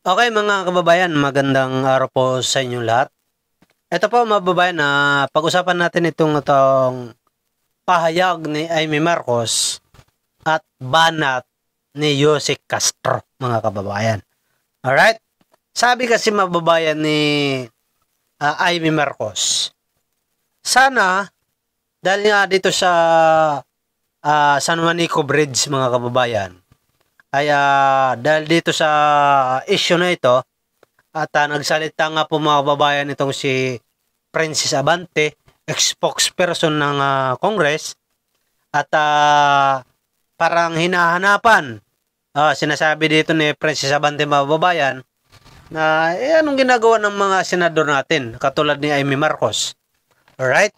Okay mga kababayan, magandang araw po sa inyong lahat. Ito po mga kababayan, pag-usapan natin itong pahayag ni Amy Marcos at banat ni Jose Castro mga kababayan. Alright? Sabi kasi mga kababayan ni Amy Marcos, sana dahil nga dito sa San Juanico Bridge mga kababayan, ay dahil dito sa issue na ito at nagsalita nga po mga kababayan itong si Princess Abante, ex-spokesperson ng Congress at parang hinahanapan. Sinasabi dito ni Princess Abante mga kababayan na anong ginagawa ng mga senador natin katulad ni Amy Marcos. Alright?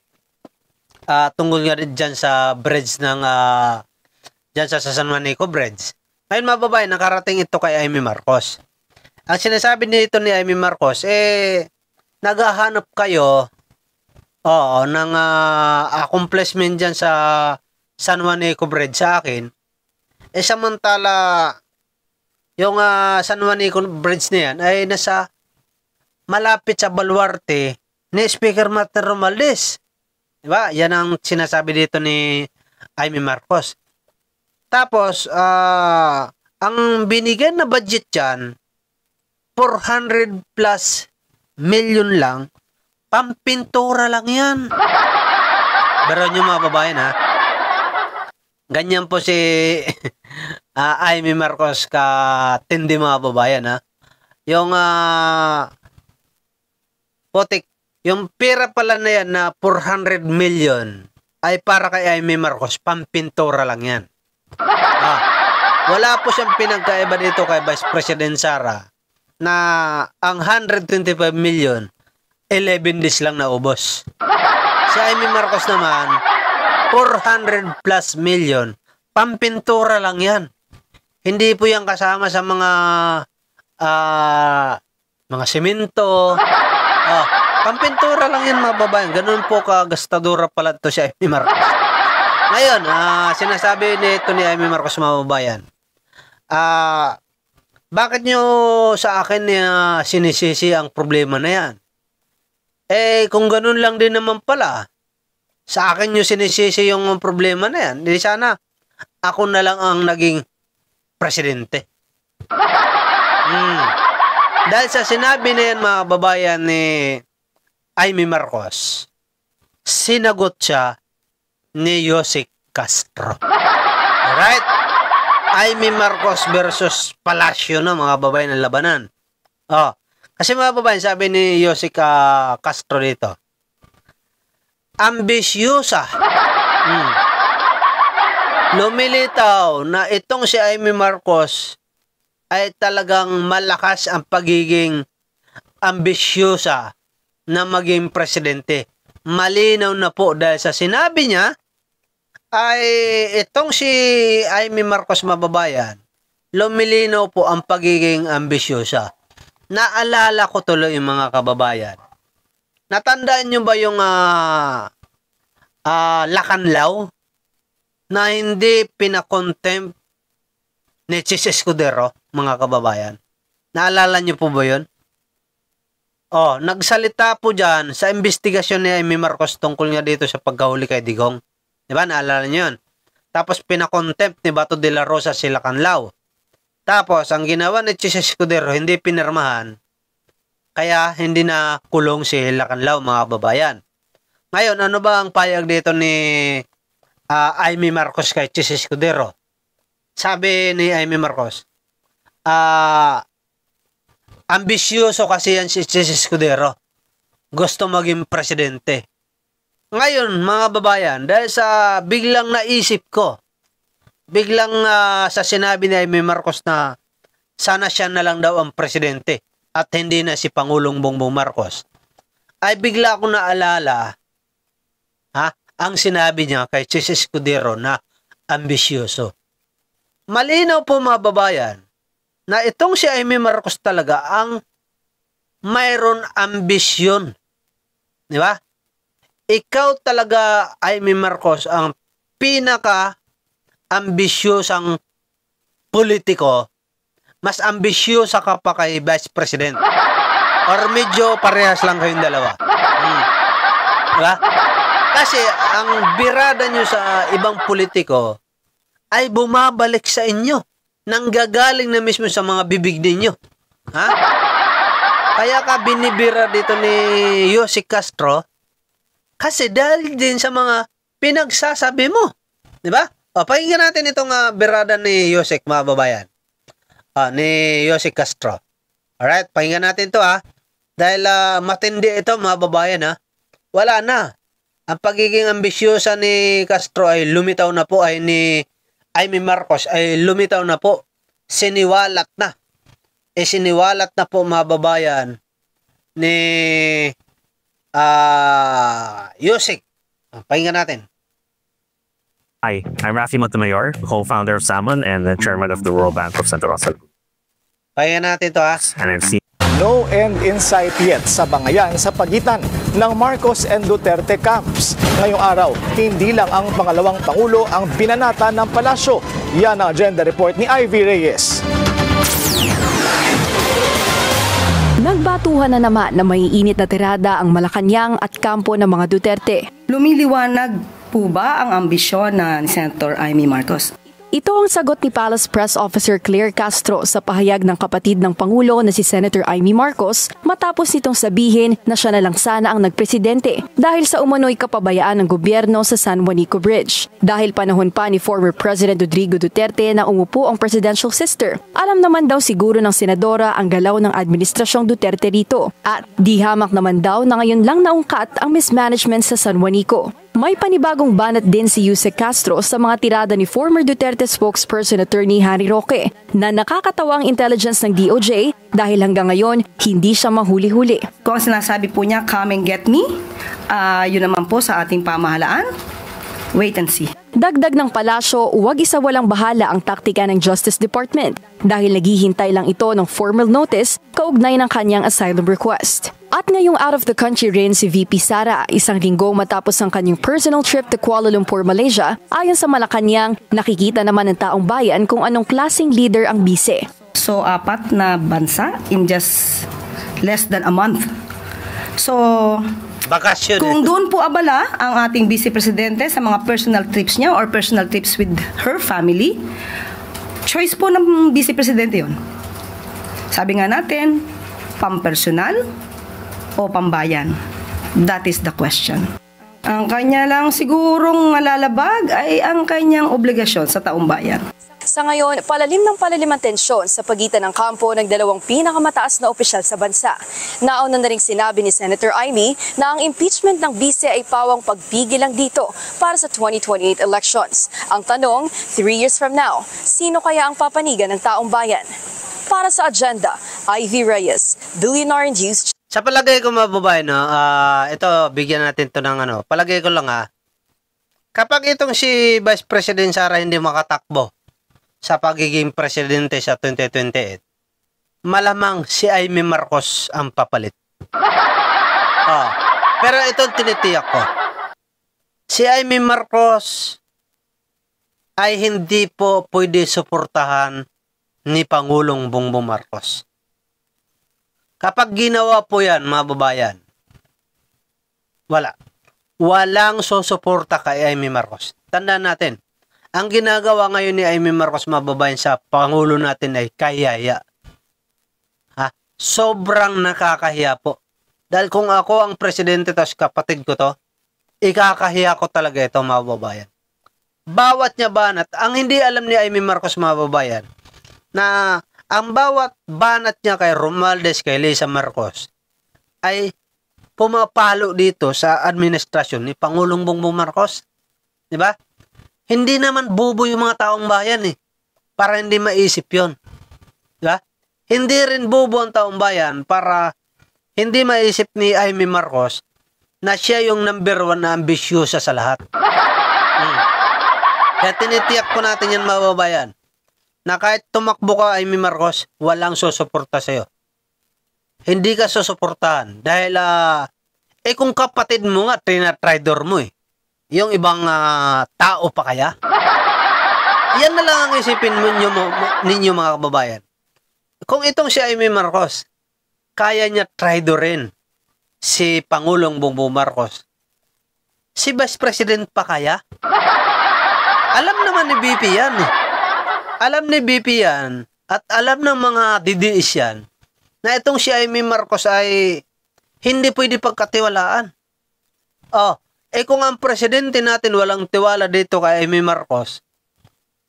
Tungkol nga rin dyan sa bridge ng dyan sa San Juanico Bridge. Ngayon mga babae, nakarating ito kay Amy Marcos. Ang sinasabi nito ni Amy Marcos, naghahanap kayo ng accomplishment dyan sa San Juanico Bridge sa akin. Samantala, yung San Juanico Bridge na yan ay nasa malapit sa baluarte ni Speaker Martin Romualdez. Diba? Yan ang sinasabi dito ni Amy Marcos. Tapos, ang binigyan na budget dyan, 400 plus million lang, pampintura lang yan. Pero nyo mga babayan ganyan po si Amy Marcos katindi mga babayan Yung potik, yung pera pala na yan na 400 million ay para kay Amy Marcos, pampintura lang yan. Wala po siyang pinagkaiba dito kay Vice President Sara na ang 125 million 11 days lang naubos. Si Amy Marcos naman 400 plus million pampintura lang yan. Hindi po yan kasama sa mga semento. Pampintura lang yan mga babayan. Ganun po kagastadura pala ito si Amy Marcos. Ngayon, sinasabi nito ni Amy Marcos mga babayan, bakit nyo sa akin sinisisi ang problema na yan? Kung ganun lang din naman pala, sa akin nyo sinisisi yung problema na yan, di sana ako na lang ang naging presidente. Dahil sa sinabi na yan mga babayan ni Amy Marcos, sinagot siya ni Jose Castro. Alright? Amy Marcos versus Palacio na mga babae ng labanan. Kasi mga babae, sabi ni Jose Castro dito, ambisyosa. Lumilitaw na itong si Amy Marcos ay talagang malakas ang pagiging ambisyosa na maging presidente. Malinaw na po dahil sa sinabi niya ay itong si Amy Marcos mababayan, lumilinaw po ang pagiging ambisyosa. Naalala ko tuloy yung mga kababayan. Natandaan nyo ba yung Lacanlaw na hindi pinakontempt ni Chis Escudero, mga kababayan? Naalala nyo po ba yun? Nagsalita po dyan sa investigasyon ni Amy Marcos tungkol nga dito sa pagkahuli kay Digong. Diba? Naalala nyo yun? Tapos pinakontempt ni Bato de la Rosa si Lacanlaw. Tapos ang ginawa ni Chis Escudero, hindi pinirmahan. Kaya hindi na kulong si Lacanlaw mga kababayan. Ngayon, ano ba ang payag dito ni Amy Marcos kay Chis Escudero? Sabi ni Amy Marcos, ambisyoso kasi yan si Chis Escudero. Gusto maging presidente. Ngayon, mga babayan, dahil sa biglang naisip ko, biglang sa sinabi ni Amy Marcos na sana siya na lang daw ang presidente at hindi na si Pangulong Bongbong Marcos, ay bigla akong naalala ang sinabi niya kay Chis Escudero na ambisyoso. Malinaw po mga babayan na itong si Amy Marcos talaga ang mayroon ambisyon. Di ba? Ikaw talaga, Amy Marcos, ang pinaka ambisyosang politiko mas ambisyosa ka pa kay Vice President. Or medyo parehas lang kayong dalawa. Diba? Kasi ang birada nyo sa ibang politiko ay bumabalik sa inyo. Nanggagaling na mismo sa mga bibig ninyo. Ha? Kaya ka binibira dito ni Yossi Castro kasi dahil din sa mga pinagsasabi mo. Diba? O, pakinggan natin itong birada ni Yossi, mga babayan. Ni Yossi Castro. Alright, pakinggan natin to Dahil matindi ito, mga babayan Wala na. Ang pagiging ambisyosa ni Castro ay lumitaw na po, ay ni Amy Marcos ay lumitaw na po. Siniwalat na. Siniwalat na po, mga babayan, ni Yossi. Pakinggan natin. Hi, I'm Rafi Montemayor, co-founder of Salmon and the chairman of the World Bank of Santa Rosa. Pakinggan natin to And I've seen No end in sight yet sa bangayan sa pagitan ng Marcos and Duterte camps. Ngayong araw, hindi lang ang pangalawang Pangulo ang binanata ng palasyo. Yan ang agenda report ni Ivy Reyes. Nagbatuhan na naman na maiinit na tirada ang Malacanang at kampo ng mga Duterte. Lumiliwanag po ba ang ambisyon ni Senator Amy Marcos? Ito ang sagot ni Palace Press Officer Claire Castro sa pahayag ng kapatid ng Pangulo na si Senator Amy Marcos matapos nitong sabihin na siya na lang sana ang nagpresidente dahil sa umano'y kapabayaan ng gobyerno sa San Juanico Bridge. Dahil panahon pa ni former President Rodrigo Duterte na umupo ang presidential sister, alam naman daw siguro ng senadora ang galaw ng administrasyong Duterte rito at di hamak naman daw na ngayon lang naungkat ang mismanagement sa San Juanico. May panibagong banat din si Yossi Castro sa mga tirada ni former Duterte spokesperson Attorney Harry Roque na nakakatawa ang intelligence ng DOJ dahil hanggang ngayon hindi siya mahuli-huli. Kung sinasabi po niya, come and get me, yun naman po sa ating pamahalaan, wait and see. Dagdag ng palasyo, huwag isa walang bahala ang taktika ng Justice Department dahil naghihintay lang ito ng formal notice kaugnay ng kanyang asylum request. At ngayong out of the country rin si VP Sara, isang linggo matapos ang kanyang personal trip to Kuala Lumpur, Malaysia. Ayon sa Malacanang, nakikita naman ng taong bayan kung anong klaseng leader ang bise. So, 4 na bansa in just less than a month. So, bakasyon. Kung doon po abala ang ating Vice Presidente sa mga personal trips niya or personal trips with her family, choice po ng Vice Presidente yun. Sabi nga natin, pampersonal o pambayan? That is the question. Ang kanya lang sigurong malalabag ay ang kanyang obligasyon sa taong bayan. Sa ngayon, palalim ang tensyon sa pagitan ng kampo ng dalawang pinakamataas na opisyal sa bansa. Nauna na ring sinabi ni Senator Amy na ang impeachment ng bise ay pawang pagpigil lang dito para sa 2028 elections. Ang tanong, 3 years from now, sino kaya ang papanigan ng taong bayan? Para sa agenda, Ivy Reyes, Billionaire News. Sa palagay ko, mga babae, ito, bigyan natin to ng palagay ko lang kapag itong si Vice President Sara hindi makatakbo sa pagiging presidente sa 2028, malamang si Amy Marcos ang papalit. Pero ito tinitiyak ko. Si Amy Marcos ay hindi po pwede suportahan ni Pangulong Bongbong Marcos. Kapag ginawa po yan, mga babayan, walang susuporta kay Amy Marcos. Tandaan natin, ang ginagawa ngayon ni Amy Marcos, mga babayan, sa Pangulo natin ay kayaya. Sobrang nakakahiya po. Dahil kung ako ang presidente tapos kapatid ko to, ikakahiya ko talaga ito, mga babayan. Bawat niya banat, ang hindi alam ni Amy Marcos, mga babayan, na ang bawat banat niya kay Romualdez, kay Lisa Marcos, ay pumapalo dito sa administrasyon ni Pangulong Bongbong Marcos. Diba? Hindi naman bubo yung mga taong bayan para hindi maisip yon. Diba? Hindi rin bubo ang taong bayan para hindi maisip ni Amy Marcos na siya yung number 1 na ambisyosa sa lahat. Kaya tinitiyak po natin yan, mga babayan, na kahit tumakbo ka, Amy Marcos, walang susuporta sa'yo. Hindi ka susuportahan. Dahil, kung kapatid mo nga, tinatridor mo yung ibang tao pa kaya? Yan na lang ang isipin ninyo mga kababayan. kung itong si Amy Marcos, kaya niya traidorin si Pangulong Bongbong Marcos, si Vice President pa kaya? Alam naman ni BP yan. Alam ni BP yan at alam ng mga DDS yan na itong si Amy Marcos ay hindi pwede pagkatiwalaan. Kung ang presidente natin walang tiwala dito kay Amy Marcos,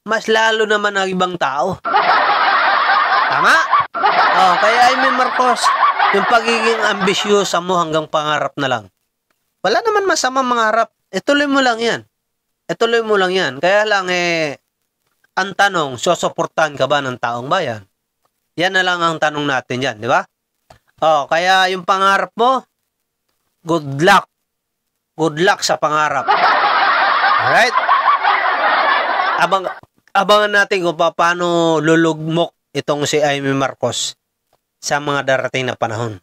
mas lalo naman ang ibang tao. Tama? Kaya Amy Marcos, yung pagiging ambisyosa mo hanggang pangarap na lang. Wala naman masama mangarap. Ituloy mo lang yan. Ituloy mo lang yan. Kaya lang ang tanong, susuportahan ka ba ng taong bayan? Yan na lang ang tanong natin yan, di ba? Kaya yung pangarap mo, good luck. Good luck sa pangarap. Alright? Abangan natin kung paano lulugmok itong si Amy Marcos sa mga darating na panahon.